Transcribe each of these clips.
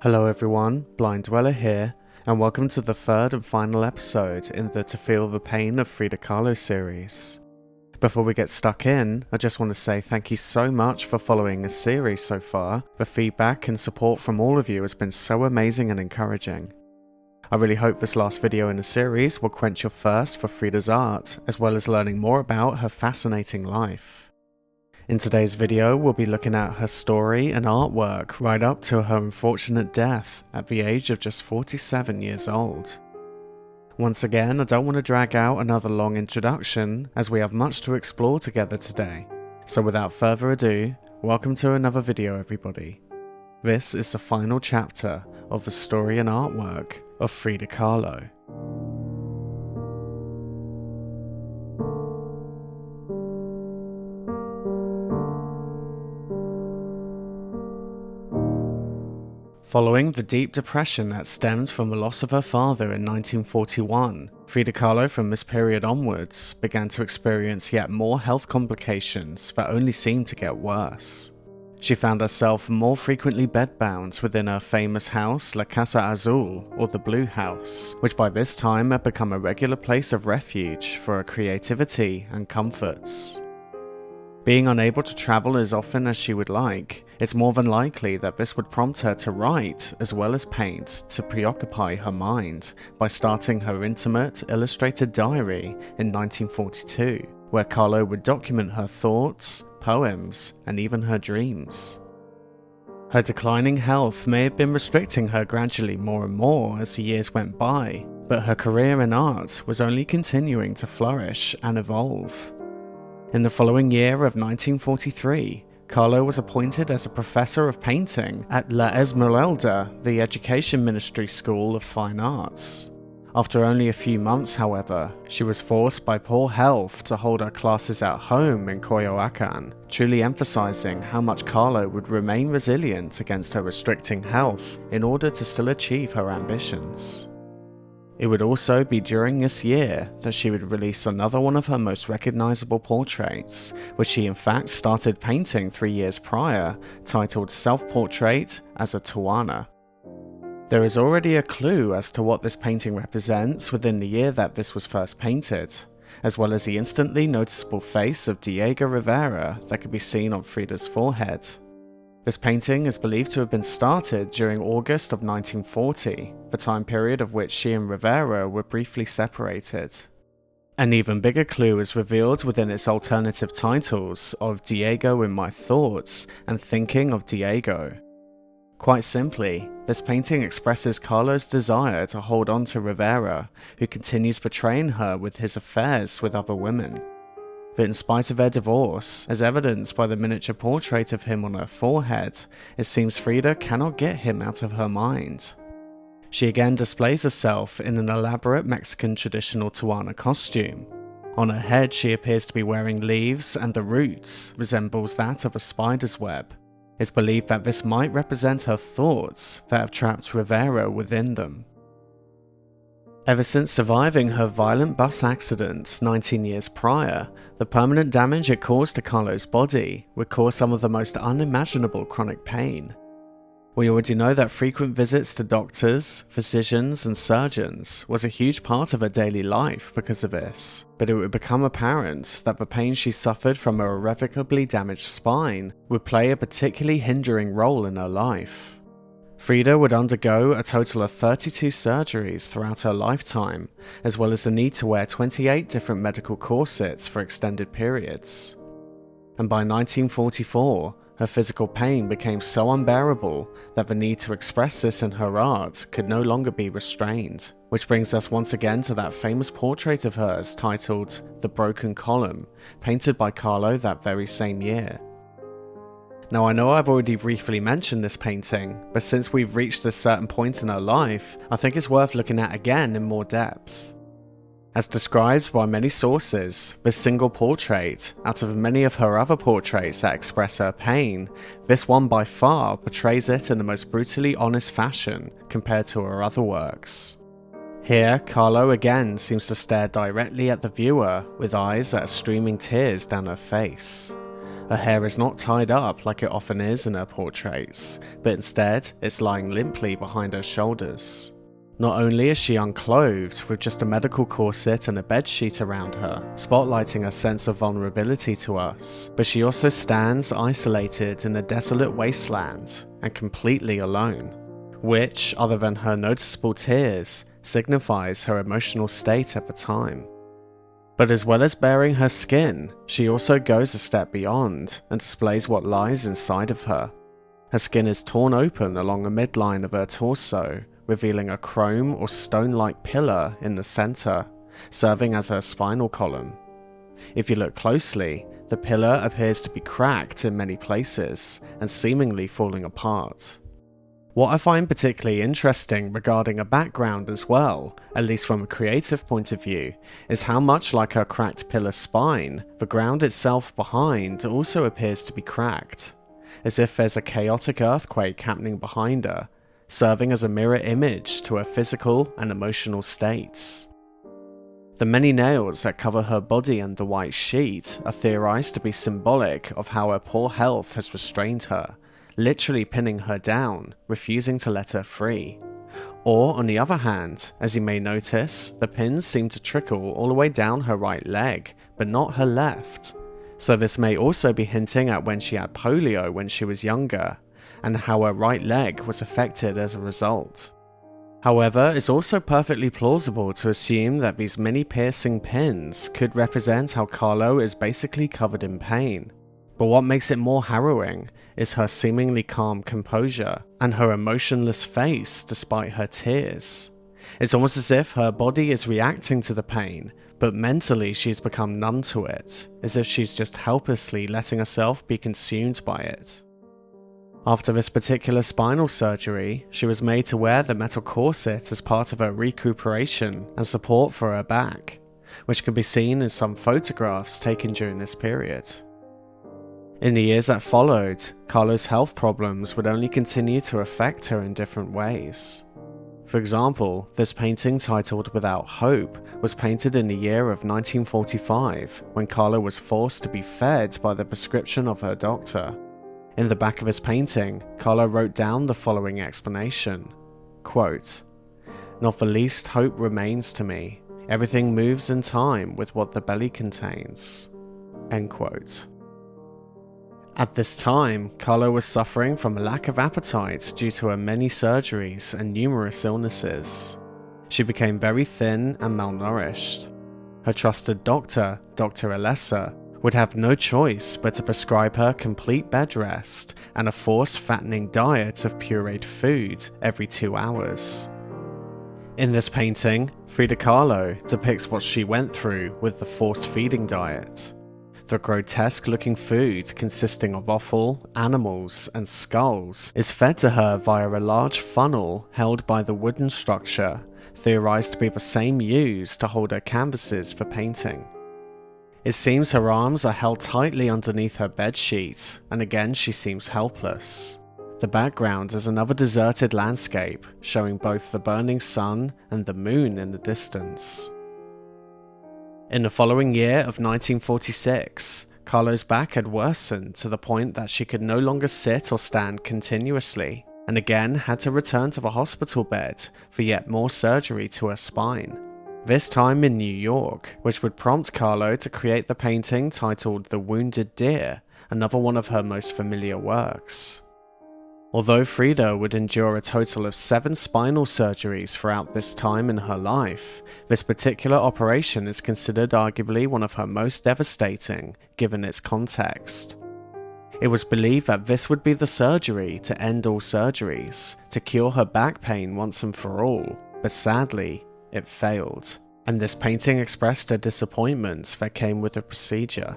Hello everyone, Blind Dweller here, and welcome to the third and final episode in the To Feel the Pain of Frida Kahlo series. Before we get stuck in, I just want to say thank you so much for following this series so far. The feedback and support from all of you has been so amazing and encouraging. I really hope this last video in the series will quench your thirst for Frida's art, as well as learning more about her fascinating life. In today's video, we'll be looking at her story and artwork right up to her unfortunate death at the age of just 47 years old. Once again, I don't want to drag out another long introduction, as we have much to explore together today. So without further ado, welcome to another video everybody. This is the final chapter of the story and artwork of Frida Kahlo. Following the deep depression that stemmed from the loss of her father in 1941, Frida Kahlo from this period onwards began to experience yet more health complications that only seemed to get worse. She found herself more frequently bedbound within her famous house La Casa Azul, or the Blue House, which by this time had become a regular place of refuge for her creativity and comforts. Being unable to travel as often as she would like, it's more than likely that this would prompt her to write as well as paint to preoccupy her mind by starting her intimate illustrated diary in 1942, where Kahlo would document her thoughts, poems, and even her dreams. Her declining health may have been restricting her gradually more and more as the years went by, but her career in art was only continuing to flourish and evolve. In the following year of 1943, Kahlo was appointed as a professor of painting at La Esmeralda, the Education Ministry School of Fine Arts. After only a few months, however, she was forced by poor health to hold her classes at home in Coyoacan, truly emphasizing how much Kahlo would remain resilient against her restricting health in order to still achieve her ambitions. It would also be during this year that she would release another one of her most recognizable portraits, which she in fact started painting 3 years prior, titled Self-Portrait as a Tehuana. There is already a clue as to what this painting represents within the year that this was first painted, as well as the instantly noticeable face of Diego Rivera that could be seen on Frida's forehead. This painting is believed to have been started during August of 1940, the time period of which she and Rivera were briefly separated. An even bigger clue is revealed within its alternative titles of Diego in My Thoughts and Thinking of Diego. Quite simply, this painting expresses Kahlo's desire to hold on to Rivera, who continues betraying her with his affairs with other women. But in spite of their divorce, as evidenced by the miniature portrait of him on her forehead, it seems Frida cannot get him out of her mind. She again displays herself in an elaborate Mexican traditional Tehuana costume. On her head she appears to be wearing leaves, and the roots resembles that of a spider's web. It's believed that this might represent her thoughts that have trapped Rivera within them. Ever since surviving her violent bus accident 19 years prior, the permanent damage it caused to Kahlo's body would cause some of the most unimaginable chronic pain. We already know that frequent visits to doctors, physicians, and surgeons was a huge part of her daily life because of this, but it would become apparent that the pain she suffered from her irrevocably damaged spine would play a particularly hindering role in her life. Frida would undergo a total of 32 surgeries throughout her lifetime, as well as the need to wear 28 different medical corsets for extended periods. And by 1944, her physical pain became so unbearable that the need to express this in her art could no longer be restrained, which brings us once again to that famous portrait of hers titled The Broken Column, painted by Kahlo that very same year. Now I know I've already briefly mentioned this painting, but since we've reached a certain point in her life, I think it's worth looking at again in more depth. As described by many sources, this single portrait, out of many of her other portraits that express her pain, this one by far portrays it in the most brutally honest fashion compared to her other works. Here, Kahlo again seems to stare directly at the viewer with eyes that are streaming tears down her face. Her hair is not tied up like it often is in her portraits, but instead it's lying limply behind her shoulders. Not only is she unclothed with just a medical corset and a bedsheet around her, spotlighting a sense of vulnerability to us, but she also stands isolated in a desolate wasteland and completely alone, which, other than her noticeable tears, signifies her emotional state at the time. But as well as baring her skin, she also goes a step beyond and displays what lies inside of her. Her skin is torn open along the midline of her torso, revealing a chrome or stone-like pillar in the center, serving as her spinal column. If you look closely, the pillar appears to be cracked in many places and seemingly falling apart. What I find particularly interesting regarding a background as well, at least from a creative point of view, is how much like her cracked pillar spine, the ground itself behind also appears to be cracked, as if there's a chaotic earthquake happening behind her, serving as a mirror image to her physical and emotional states. The many nails that cover her body and the white sheet are theorized to be symbolic of how her poor health has restrained her, literally pinning her down, refusing to let her free. Or, on the other hand, as you may notice, the pins seem to trickle all the way down her right leg, but not her left. So this may also be hinting at when she had polio when she was younger, and how her right leg was affected as a result. However, it's also perfectly plausible to assume that these many piercing pins could represent how Kahlo is basically covered in pain. But what makes it more harrowing is her seemingly calm composure and her emotionless face despite her tears. It's almost as if her body is reacting to the pain, but mentally she's become numb to it, as if she's just helplessly letting herself be consumed by it. After this particular spinal surgery, she was made to wear the metal corset as part of her recuperation and support for her back, which can be seen in some photographs taken during this period. In the years that followed, Kahlo's health problems would only continue to affect her in different ways. For example, this painting titled Without Hope was painted in the year of 1945, when Kahlo was forced to be fed by the prescription of her doctor. In the back of his painting, Kahlo wrote down the following explanation, quote, "Not the least hope remains to me. Everything moves in time with what the belly contains." End quote. At this time, Kahlo was suffering from a lack of appetite due to her many surgeries and numerous illnesses. She became very thin and malnourished. Her trusted doctor, Dr. Alessa, would have no choice but to prescribe her complete bed rest and a forced fattening diet of pureed food every 2 hours. In this painting, Frida Kahlo depicts what she went through with the forced feeding diet. The grotesque-looking food, consisting of offal, animals, and skulls, is fed to her via a large funnel held by the wooden structure, theorized to be the same used to hold her canvases for painting. It seems her arms are held tightly underneath her bedsheet, and again she seems helpless. The background is another deserted landscape, showing both the burning sun and the moon in the distance. In the following year of 1946, Kahlo's back had worsened to the point that she could no longer sit or stand continuously, and again had to return to the hospital bed for yet more surgery to her spine. This time in New York, which would prompt Kahlo to create the painting titled The Wounded Deer, another one of her most familiar works. Although Frida would endure a total of 7 spinal surgeries throughout this time in her life, this particular operation is considered arguably one of her most devastating, given its context. It was believed that this would be the surgery to end all surgeries, to cure her back pain once and for all, but sadly, it failed, and this painting expressed her disappointment that came with the procedure.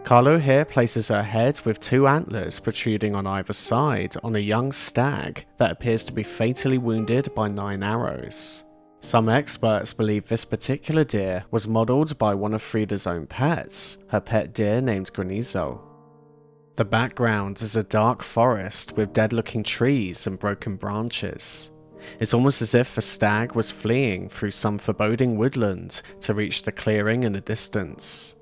Kahlo here places her head with 2 antlers protruding on either side on a young stag that appears to be fatally wounded by 9 arrows. Some experts believe this particular deer was modelled by one of Frida's own pets, her pet deer named Granizo. The background is a dark forest with dead-looking trees and broken branches. It's almost as if the stag was fleeing through some foreboding woodland to reach the clearing in the distance.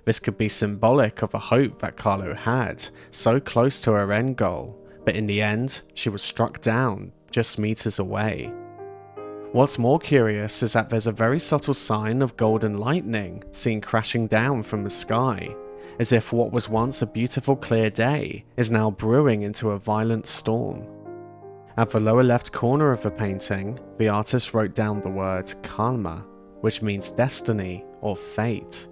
This could be symbolic of a hope that Kahlo had, so close to her end goal, but in the end, she was struck down just meters away. What's more curious is that there's a very subtle sign of golden lightning seen crashing down from the sky, as if what was once a beautiful clear day is now brewing into a violent storm. At the lower left corner of the painting, the artist wrote down the word karma, which means destiny or fate.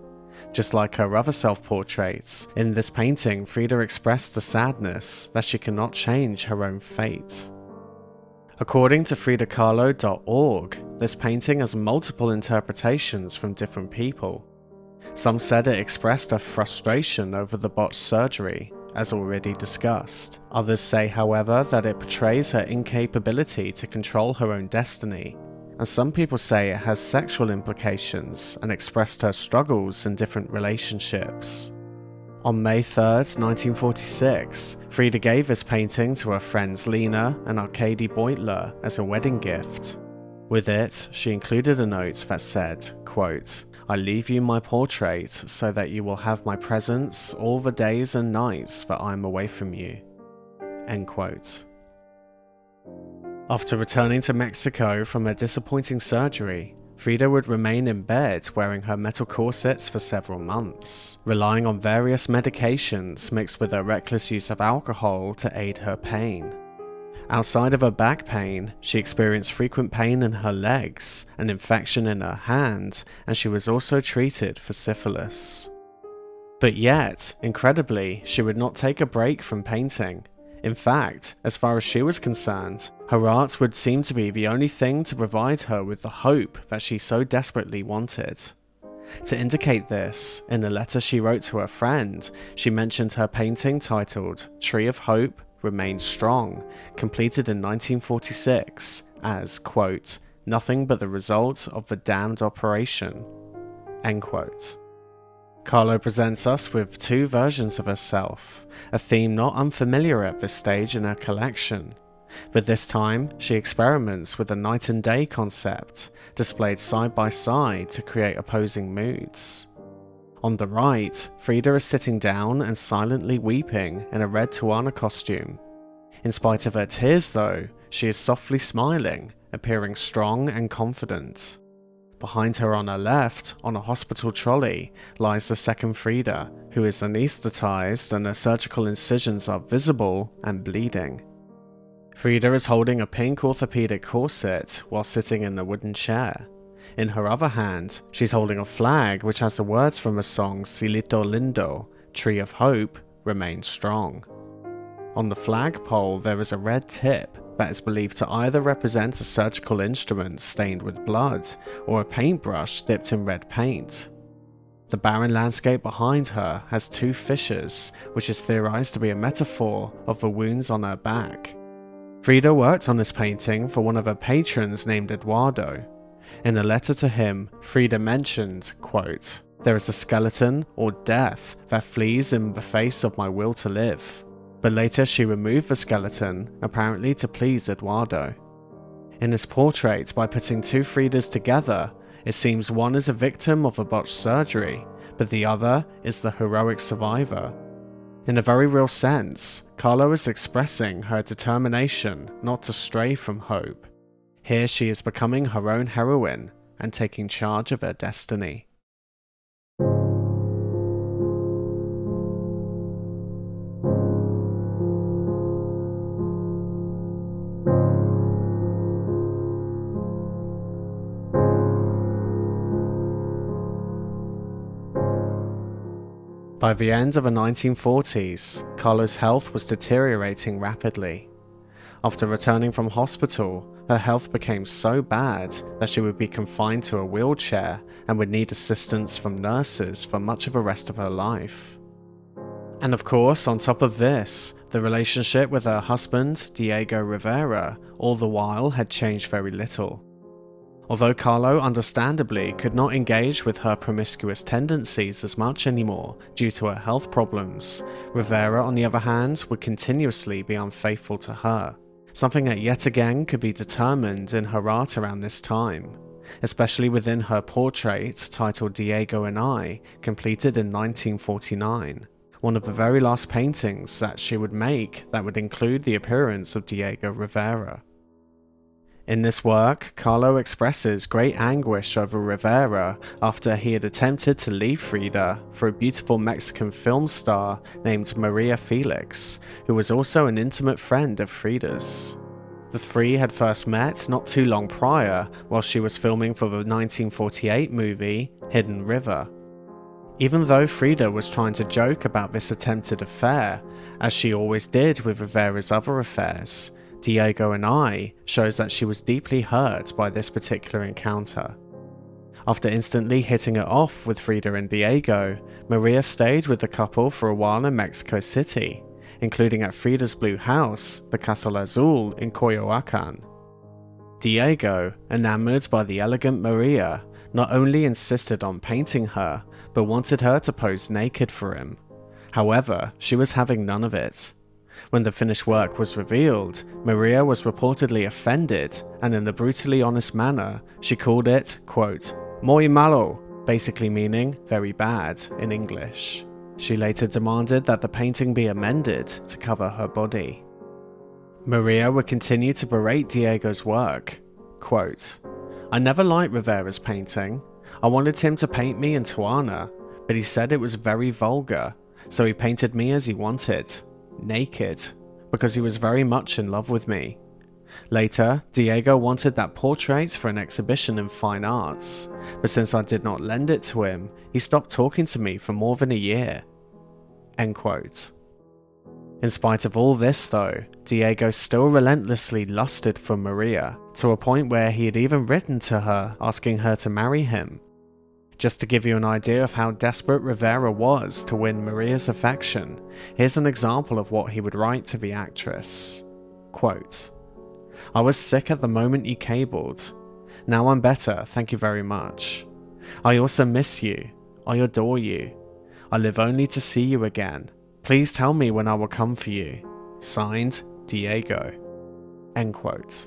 Just like her other self-portraits, in this painting Frida expressed the sadness that she cannot change her own fate. According to FridaKahlo.org, this painting has multiple interpretations from different people. Some said it expressed a frustration over the botched surgery, as already discussed. Others say, however, that it portrays her incapability to control her own destiny. And some people say it has sexual implications and expressed her struggles in different relationships. On May 3rd, 1946, Frida gave this painting to her friends Lena and Arkady Beutler as a wedding gift. With it, she included a note that said, quote, "I leave you my portrait so that you will have my presence all the days and nights that I am away from you." End quote. After returning to Mexico from a disappointing surgery, Frida would remain in bed wearing her metal corsets for several months, relying on various medications mixed with her reckless use of alcohol to aid her pain. Outside of her back pain, she experienced frequent pain in her legs, an infection in her hand, and she was also treated for syphilis. But yet, incredibly, she would not take a break from painting. In fact, as far as she was concerned, her art would seem to be the only thing to provide her with the hope that she so desperately wanted. To indicate this, in a letter she wrote to her friend, she mentioned her painting titled Tree of Hope Remains Strong, completed in 1946, as, quote, "nothing but the result of the damned operation," end quote. Kahlo presents us with two versions of herself, a theme not unfamiliar at this stage in her collection. But this time, she experiments with the night and day concept, displayed side by side to create opposing moods. On the right, Frida is sitting down and silently weeping in a red Tehuana costume. In spite of her tears though, she is softly smiling, appearing strong and confident. Behind her on her left, on a hospital trolley, lies the second Frida, who is anesthetized and her surgical incisions are visible and bleeding. Frida is holding a pink orthopedic corset while sitting in a wooden chair. In her other hand, she's holding a flag which has the words from the song Cielito Lindo, Tree of Hope, Remain Strong. On the flagpole there is a red tip that is believed to either represent a surgical instrument stained with blood or a paintbrush dipped in red paint. The barren landscape behind her has two fissures, which is theorized to be a metaphor of the wounds on her back. Frida worked on this painting for one of her patrons named Eduardo. In a letter to him, Frida mentioned, quote, "There is a skeleton, or death, that flees in the face of my will to live." But later she removed the skeleton, apparently to please Eduardo. In this portrait, by putting two Fridas together, it seems one is a victim of a botched surgery, but the other is the heroic survivor. In a very real sense, Kahlo is expressing her determination not to stray from hope. Here she is becoming her own heroine and taking charge of her destiny. By the end of the 1940s, Kahlo's health was deteriorating rapidly. After returning from hospital, her health became so bad that she would be confined to a wheelchair and would need assistance from nurses for much of the rest of her life. And of course, on top of this, the relationship with her husband, Diego Rivera, all the while had changed very little. Although Kahlo understandably could not engage with her promiscuous tendencies as much anymore due to her health problems, Rivera on the other hand would continuously be unfaithful to her, something that yet again could be determined in her art around this time. especially within her portrait titled Diego and I, completed in 1949, one of the very last paintings that she would make that would include the appearance of Diego Rivera. In this work, Kahlo expresses great anguish over Rivera after he had attempted to leave Frida for a beautiful Mexican film star named Maria Felix, who was also an intimate friend of Frida's. The three had first met not too long prior while she was filming for the 1948 movie Hidden River. Even though Frida was trying to joke about this attempted affair, as she always did with Rivera's other affairs, Diego and I shows that she was deeply hurt by this particular encounter. After instantly hitting it off with Frida and Diego, Maria stayed with the couple for a while in Mexico City, including at Frida's blue house, the Castle Azul in Coyoacan. Diego, enamored by the elegant Maria, not only insisted on painting her, but wanted her to pose naked for him. However, she was having none of it. When the finished work was revealed, Maria was reportedly offended, and in a brutally honest manner, she called it, quote, muy malo, basically meaning very bad in English. She later demanded that the painting be amended to cover her body. Maria would continue to berate Diego's work. Quote, I never liked Rivera's painting. I wanted him to paint me in Tehuana, but he said it was very vulgar, so he painted me as he wanted, naked, because he was very much in love with me. Later, Diego wanted that portrait for an exhibition in fine arts, but since I did not lend it to him, he stopped talking to me for more than a year. End quote. In spite of all this though, Diego still relentlessly lusted for Maria, to a point where he had even written to her asking her to marry him. Just to give you an idea of how desperate Rivera was to win Maria's affection, here's an example of what he would write to the actress. Quote, I was sick at the moment you cabled. Now I'm better, thank you very much. I also miss you. I adore you. I live only to see you again. Please tell me when I will come for you. Signed, Diego. End quote.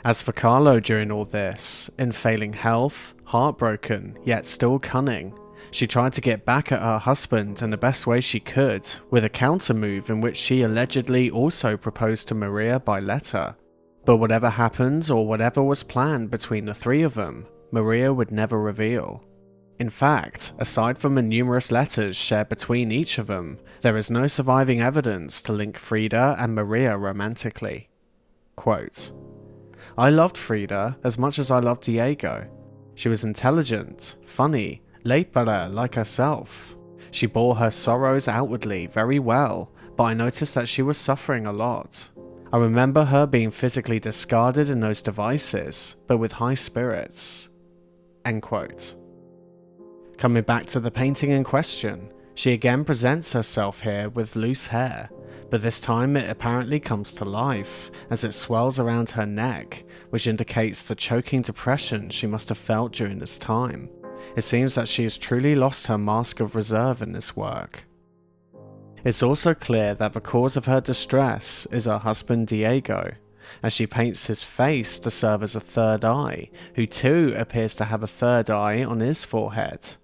As for Kahlo during all this, in failing health, heartbroken, yet still cunning, she tried to get back at her husband in the best way she could, with a counter move in which she allegedly also proposed to Maria by letter. But whatever happened or whatever was planned between the three of them, Maria would never reveal. In fact, aside from the numerous letters shared between each of them, there is no surviving evidence to link Frida and Maria romantically. Quote, I loved Frida as much as I loved Diego. She was intelligent, funny, lepera like herself. She bore her sorrows outwardly very well, but I noticed that she was suffering a lot. I remember her being physically discarded in those devices, but with high spirits. End quote. Coming back to the painting in question, she again presents herself here with loose hair, but this time it apparently comes to life as it swells around her neck, which indicates the choking depression she must have felt during this time. It seems that she has truly lost her mask of reserve in this work. It's also clear that the cause of her distress is her husband Diego, as she paints his face to serve as a third eye, who too appears to have a third eye on his forehead.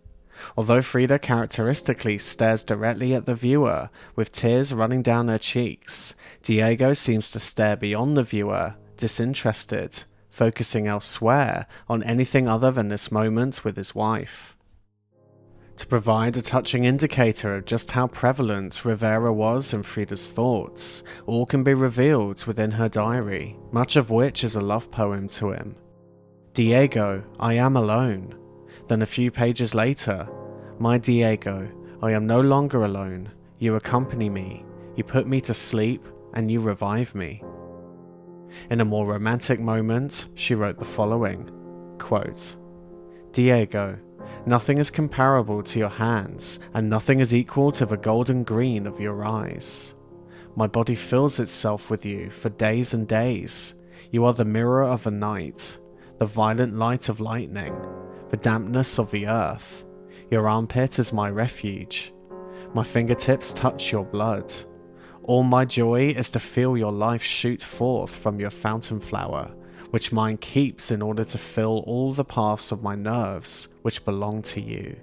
Although Frida characteristically stares directly at the viewer, with tears running down her cheeks, Diego seems to stare beyond the viewer, disinterested, focusing elsewhere on anything other than this moment with his wife. To provide a touching indicator of just how prevalent Rivera was in Frida's thoughts, all can be revealed within her diary, much of which is a love poem to him. Diego, I am alone. Then a few pages later, my Diego, I am no longer alone. You accompany me, you put me to sleep, and you revive me. In a more romantic moment, she wrote the following, quote, Diego, nothing is comparable to your hands, and nothing is equal to the golden green of your eyes. My body fills itself with you for days and days. You are the mirror of the night, the violent light of lightning, the dampness of the earth. Your armpit is my refuge. My fingertips touch your blood. All my joy is to feel your life shoot forth from your fountain flower, which mine keeps in order to fill all the paths of my nerves, which belong to you."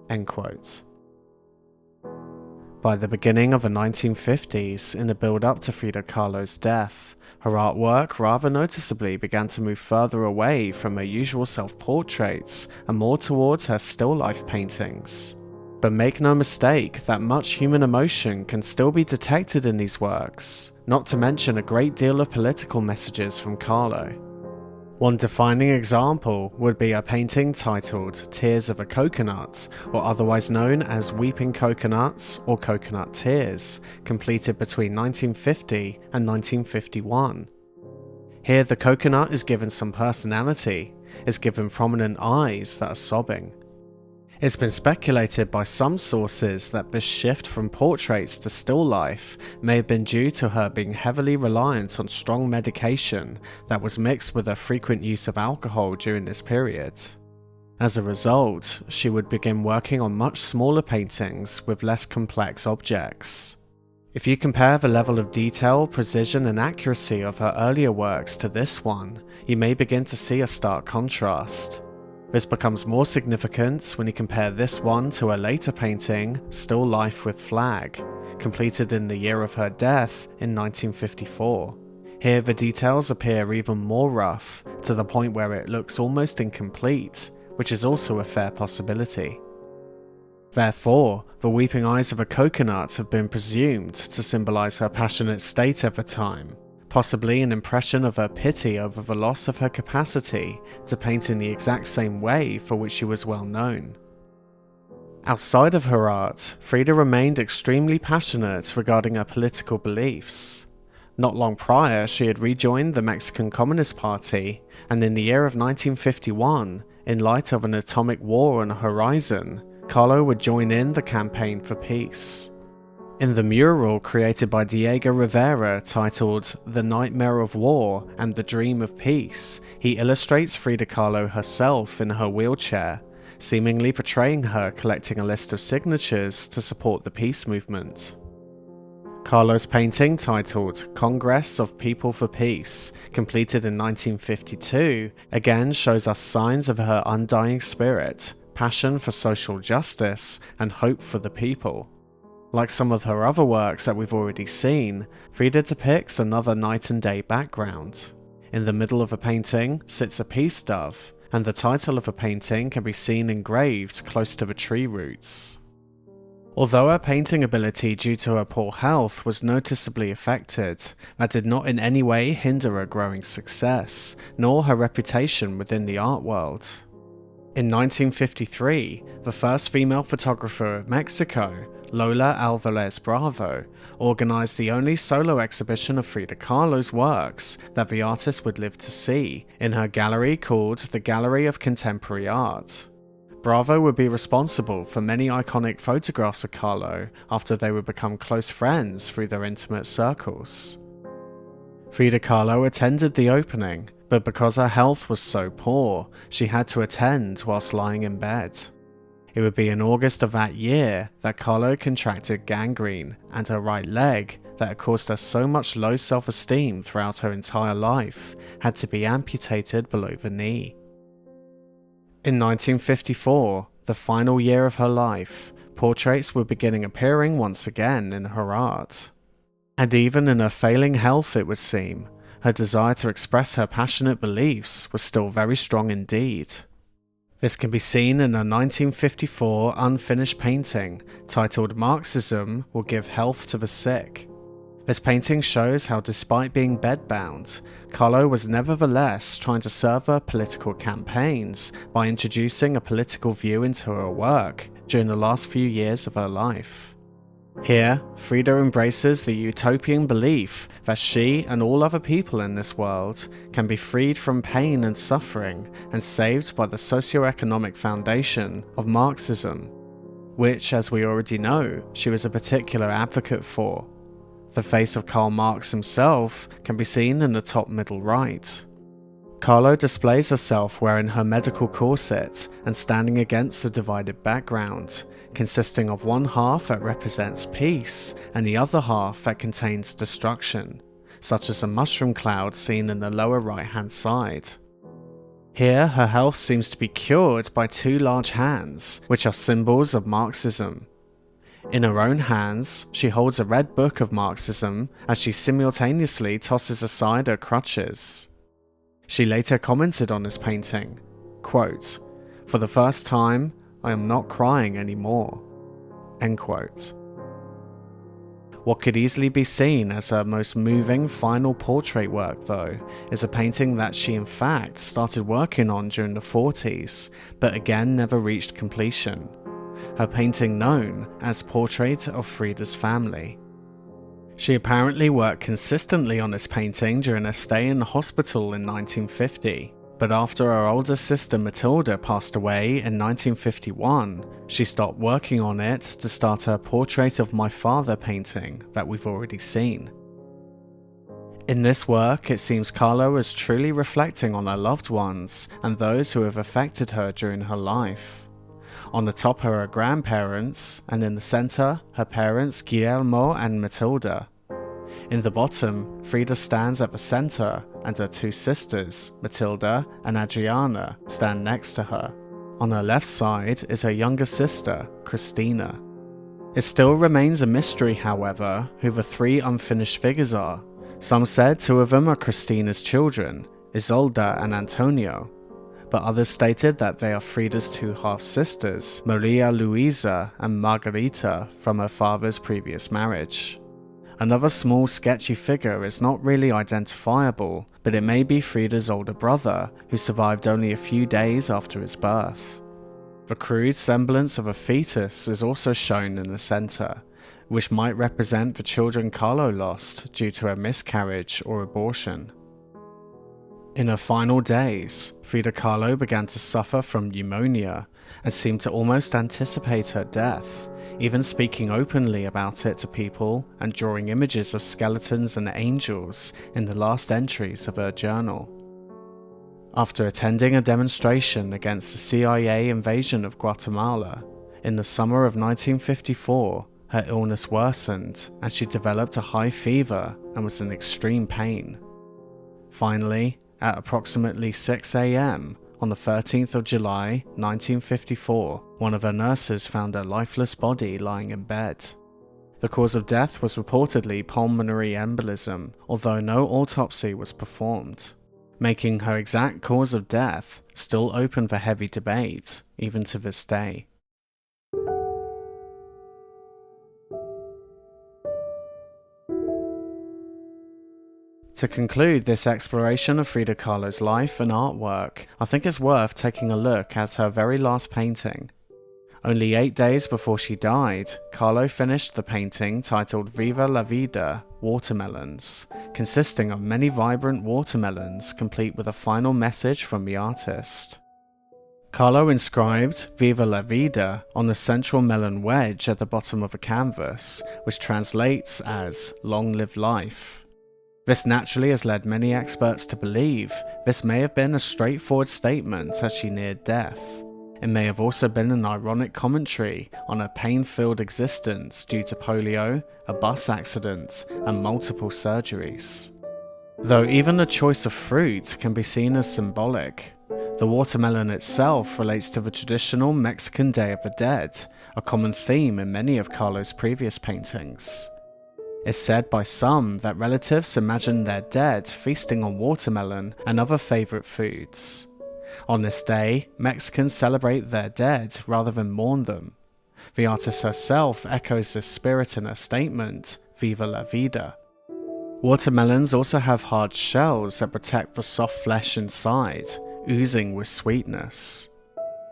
End quote. By the beginning of the 1950s, in the build-up to Frida Kahlo's death, her artwork rather noticeably began to move further away from her usual self-portraits and more towards her still-life paintings. But make no mistake that much human emotion can still be detected in these works, not to mention a great deal of political messages from Kahlo. One defining example would be a painting titled Tears of a Coconut, or otherwise known as Weeping Coconuts or Coconut Tears, completed between 1950 and 1951. Here the coconut is given some personality, is given prominent eyes that are sobbing. It's been speculated by some sources that this shift from portraits to still life may have been due to her being heavily reliant on strong medication that was mixed with her frequent use of alcohol during this period. As a result, she would begin working on much smaller paintings with less complex objects. If you compare the level of detail, precision and accuracy of her earlier works to this one, you may begin to see a stark contrast. This becomes more significant when you compare this one to her later painting, Still Life with Flag, completed in the year of her death in 1954. Here the details appear even more rough, to the point where it looks almost incomplete, which is also a fair possibility. Therefore, the weeping eyes of a coconut have been presumed to symbolize her passionate state at the time, possibly an impression of her pity over the loss of her capacity to paint in the exact same way for which she was well known. Outside of her art, Frida remained extremely passionate regarding her political beliefs. Not long prior, she had rejoined the Mexican Communist Party, and in the year of 1951, in light of an atomic war on the horizon, Kahlo would join in the campaign for peace. In the mural created by Diego Rivera titled The Nightmare of War and the Dream of Peace, he illustrates Frida Kahlo herself in her wheelchair, seemingly portraying her collecting a list of signatures to support the peace movement. Kahlo's painting titled Congress of People for Peace, completed in 1952, again shows us signs of her undying spirit, passion for social justice, and hope for the people. Like some of her other works that we've already seen, Frida depicts another night and day background. In the middle of a painting sits a peace dove, and the title of a painting can be seen engraved close to the tree roots. Although her painting ability due to her poor health was noticeably affected, that did not in any way hinder her growing success, nor her reputation within the art world. In 1953, the first female photographer of Mexico, Lola Alvarez Bravo, organized the only solo exhibition of Frida Kahlo's works that the artist would live to see, in her gallery called the Gallery of Contemporary Art. Bravo would be responsible for many iconic photographs of Kahlo after they would become close friends through their intimate circles. Frida Kahlo attended the opening, but because her health was so poor, she had to attend whilst lying in bed. It would be in August of that year that Kahlo contracted gangrene, and her right leg, that had caused her so much low self-esteem throughout her entire life, had to be amputated below the knee. In 1954, the final year of her life, portraits were beginning appearing once again in her art. And even in her failing health, it would seem, her desire to express her passionate beliefs was still very strong indeed. This can be seen in a 1954 unfinished painting titled Marxism Will Give Health to the Sick. This painting shows how, despite being bedbound, Kahlo was nevertheless trying to serve her political campaigns by introducing a political view into her work during the last few years of her life. Here, Frida embraces the utopian belief that she and all other people in this world can be freed from pain and suffering and saved by the socio-economic foundation of Marxism, which, as we already know, she was a particular advocate for. The face of Karl Marx himself can be seen in the top middle right. Kahlo displays herself wearing her medical corset and standing against a divided background, consisting of one half that represents peace and the other half that contains destruction, such as a mushroom cloud seen in the lower right-hand side. Here, her health seems to be cured by two large hands, which are symbols of Marxism. In her own hands, she holds a red book of Marxism as she simultaneously tosses aside her crutches. She later commented on this painting, quote, "For the first time, I am not crying anymore." End quote. What could easily be seen as her most moving final portrait work, though, is a painting that she in fact started working on during the 40s, but again never reached completion. Her painting known as Portrait of Frida's Family. She apparently worked consistently on this painting during her stay in the hospital in 1950. But after her older sister Matilda passed away in 1951, she stopped working on it to start her Portrait of My Father painting that we've already seen. In this work, it seems Kahlo is truly reflecting on her loved ones and those who have affected her during her life. On the top are her grandparents, and in the center, her parents Guillermo and Matilda. In the bottom, Frida stands at the center, and her two sisters, Matilda and Adriana, stand next to her. On her left side is her younger sister, Christina. It still remains a mystery, however, who the three unfinished figures are. Some said two of them are Christina's children, Isolda and Antonio, but others stated that they are Frida's two half-sisters, Maria Luisa and Margarita, from her father's previous marriage. Another small sketchy figure is not really identifiable, but it may be Frida's older brother, who survived only a few days after his birth. The crude semblance of a fetus is also shown in the center, which might represent the children Kahlo lost due to a miscarriage or abortion. In her final days, Frida Kahlo began to suffer from pneumonia and seemed to almost anticipate her death, even speaking openly about it to people and drawing images of skeletons and angels in the last entries of her journal. After attending a demonstration against the CIA invasion of Guatemala, in the summer of 1954, her illness worsened and she developed a high fever and was in extreme pain. Finally, at approximately 6 a.m., on the 13th of July, 1954, one of her nurses found her lifeless body lying in bed. The cause of death was reportedly pulmonary embolism, although no autopsy was performed, making her exact cause of death still open for heavy debate, even to this day. To conclude this exploration of Frida Kahlo's life and artwork, I think it's worth taking a look at her very last painting. Only 8 days before she died, Kahlo finished the painting titled Viva la vida, Watermelons, consisting of many vibrant watermelons complete with a final message from the artist. Kahlo inscribed Viva la vida on the central melon wedge at the bottom of the canvas, which translates as Long Live Life. This naturally has led many experts to believe this may have been a straightforward statement as she neared death. It may have also been an ironic commentary on her pain-filled existence due to polio, a bus accident, and multiple surgeries. Though even the choice of fruit can be seen as symbolic, the watermelon itself relates to the traditional Mexican Day of the Dead, a common theme in many of Kahlo's previous paintings. It's said by some that relatives imagine their dead feasting on watermelon and other favourite foods. On this day, Mexicans celebrate their dead rather than mourn them. The artist herself echoes this spirit in her statement, Viva la vida. Watermelons also have hard shells that protect the soft flesh inside, oozing with sweetness.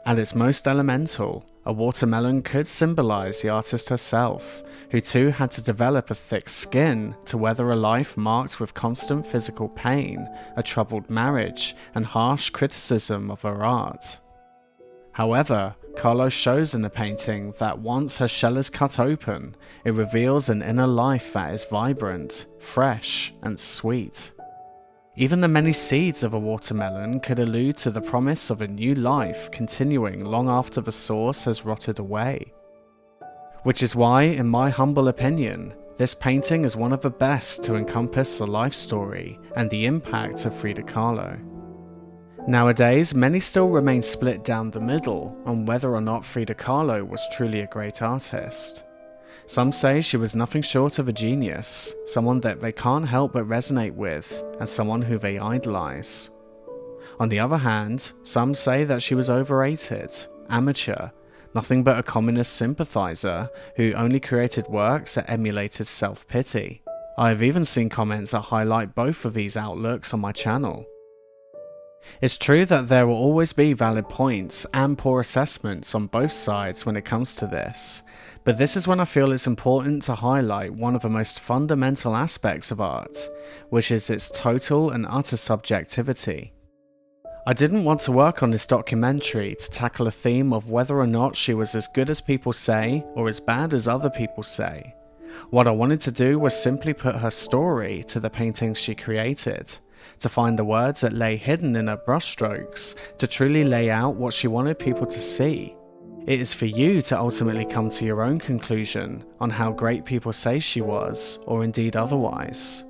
At its most elemental, a watermelon could symbolise the artist herself, who too had to develop a thick skin to weather a life marked with constant physical pain, a troubled marriage, and harsh criticism of her art. However, Kahlo shows in the painting that once her shell is cut open, it reveals an inner life that is vibrant, fresh, and sweet. Even the many seeds of a watermelon could allude to the promise of a new life continuing long after the source has rotted away. Which is why, in my humble opinion, This painting is one of the best to encompass the life story and the impact of Frida Kahlo. Nowadays, many still remain split down the middle on whether or not Frida Kahlo was truly a great artist. Some say she was nothing short of a genius, someone that they can't help but resonate with, and someone who they idolize. On the other hand, some say that she was overrated, amateur, nothing but a communist sympathizer who only created works that emulated self-pity. I have even seen comments that highlight both of these outlooks on my channel. It's true that there will always be valid points and poor assessments on both sides when it comes to this, but this is when I feel it's important to highlight one of the most fundamental aspects of art, which is its total and utter subjectivity. I didn't want to work on this documentary to tackle a theme of whether or not she was as good as people say or as bad as other people say. What I wanted to do was simply put her story to the paintings she created, to find the words that lay hidden in her brushstrokes, to truly lay out what she wanted people to see. It is for you to ultimately come to your own conclusion on how great people say she was, or indeed otherwise.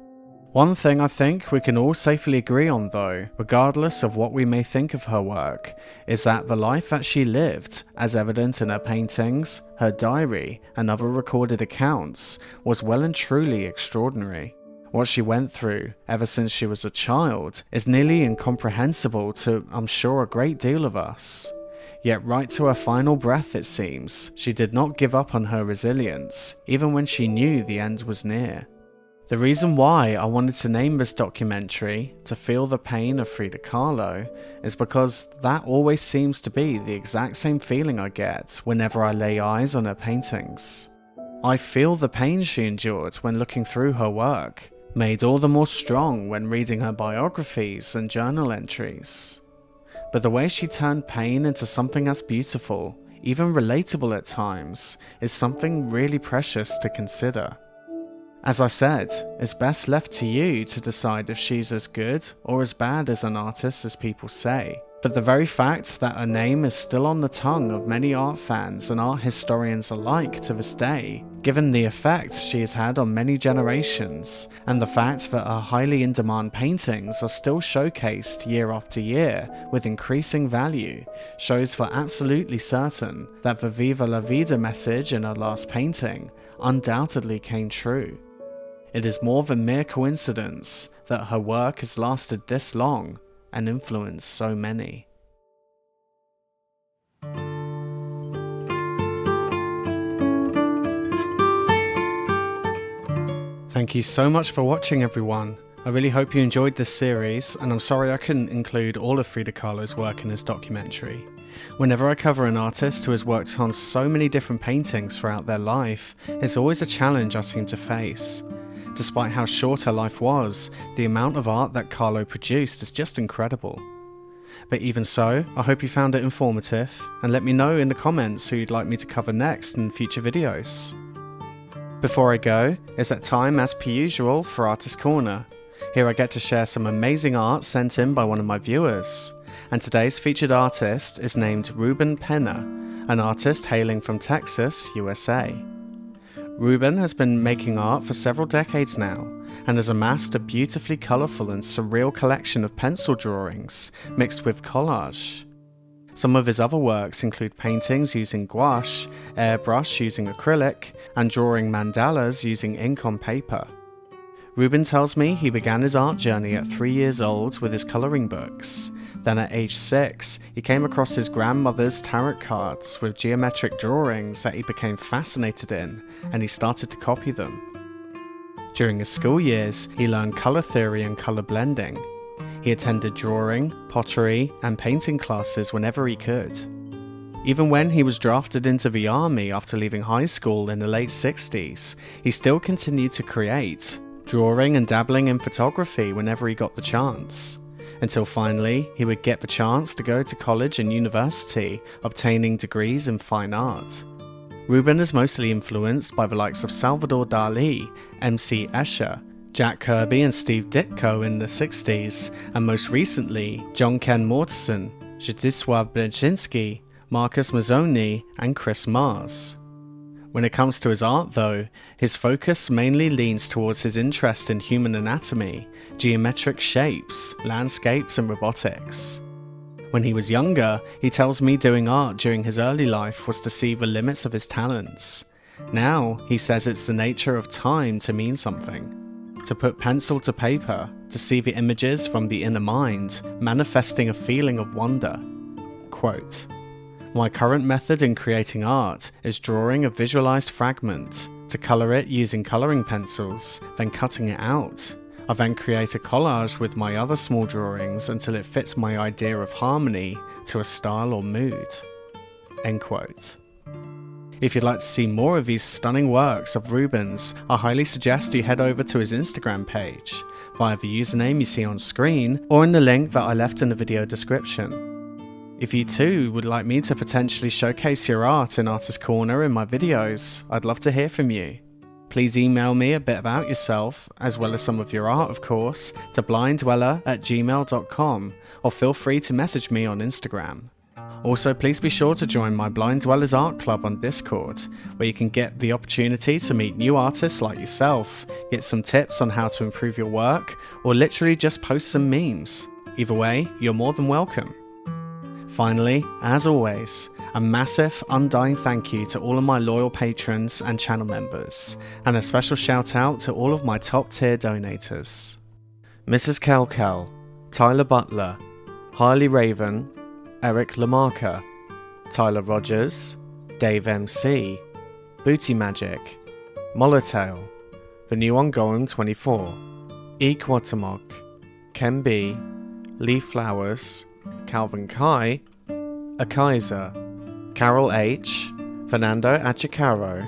One thing I think we can all safely agree on though, regardless of what we may think of her work, is that the life that she lived, as evident in her paintings, her diary, and other recorded accounts, was well and truly extraordinary. What she went through, ever since she was a child, is nearly incomprehensible to, I'm sure, a great deal of us. Yet right to her final breath, it seems, she did not give up on her resilience, even when she knew the end was near. The reason why I wanted to name this documentary To Feel the Pain of Frida Kahlo is because that always seems to be the exact same feeling I get whenever I lay eyes on her paintings. I feel the pain she endured when looking through her work, made all the more strong when reading her biographies and journal entries. But the way she turned pain into something that's beautiful, even relatable at times, is something really precious to consider. As I said, it's best left to you to decide if she's as good or as bad as an artist as people say. But the very fact that her name is still on the tongue of many art fans and art historians alike to this day, given the effect she has had on many generations, and the fact that her highly in-demand paintings are still showcased year after year with increasing value, shows for absolutely certain that the Viva la vida message in her last painting undoubtedly came true. It is more than mere coincidence that her work has lasted this long and influenced so many. Thank you so much for watching, everyone. I really hope you enjoyed this series, and I'm sorry I couldn't include all of Frida Kahlo's work in this documentary. Whenever I cover an artist who has worked on so many different paintings throughout their life, it's always a challenge I seem to face. Despite how short her life was, the amount of art that Kahlo produced is just incredible. But even so, I hope you found it informative, and let me know in the comments who you'd like me to cover next in future videos. Before I go, it's that time as per usual for Artist Corner. Here I get to share some amazing art sent in by one of my viewers. And today's featured artist is named Ruben Penna, an artist hailing from Texas, USA. Ruben has been making art for several decades now, and has amassed a beautifully colourful and surreal collection of pencil drawings mixed with collage. Some of his other works include paintings using gouache, airbrush using acrylic, and drawing mandalas using ink on paper. Ruben tells me he began his art journey at 3 years old with his colouring books. Then at age 6, he came across his grandmother's tarot cards with geometric drawings that he became fascinated in, and he started to copy them. During his school years, he learned colour theory and colour blending. He attended drawing, pottery, and painting classes whenever he could. Even when he was drafted into the army after leaving high school in the late 60s, he still continued to create, drawing and dabbling in photography whenever he got the chance. Until finally, he would get the chance to go to college and university, obtaining degrees in fine art. Ruben is mostly influenced by the likes of Salvador Dali, MC Escher, Jack Kirby and Steve Ditko in the 60s, and most recently, John Ken Mortensen, Zdzisław Beksiński, Marcus Mazzoni, and Chris Mars. When it comes to his art though, his focus mainly leans towards his interest in human anatomy, geometric shapes, landscapes and robotics. When he was younger, he tells me doing art during his early life was to see the limits of his talents. Now, he says it's the nature of time to mean something. To put pencil to paper, to see the images from the inner mind, manifesting a feeling of wonder. Quote, "My current method in creating art is drawing a visualized fragment, to color it using coloring pencils, then cutting it out. I then create a collage with my other small drawings until it fits my idea of harmony to a style or mood." End quote. If you'd like to see more of these stunning works of Rubens, I highly suggest you head over to his Instagram page, via the username you see on screen, or in the link that I left in the video description. If you too would like me to potentially showcase your art in Artist Corner in my videos, I'd love to hear from you. Please email me a bit about yourself, as well as some of your art of course, to blinddweller@gmail.com, or feel free to message me on Instagram. Also, please be sure to join my Blind Dwellers Art Club on Discord, where you can get the opportunity to meet new artists like yourself, get some tips on how to improve your work, or literally just post some memes. Either way, you're more than welcome. Finally, as always, a massive, undying thank you to all of my loyal patrons and channel members, and a special shout out to all of my top tier donators. Mrs. Kelkel, Tyler Butler, Harley Raven, Eric Lamarca, Tyler Rogers, Dave MC, Booty Magic, Molotail, The New Ongoing 24, E. Quatamok, Ken B, Lee Flowers, Calvin Kai, Akaiser, Carol H, Fernando Achicaro,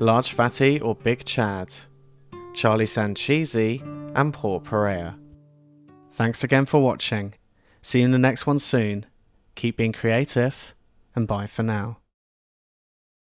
Large Fatty or Big Chad, Charlie Sancheesy, and Paul Pereira. Thanks again for watching. See you in the next one soon. Keep being creative, and bye for now.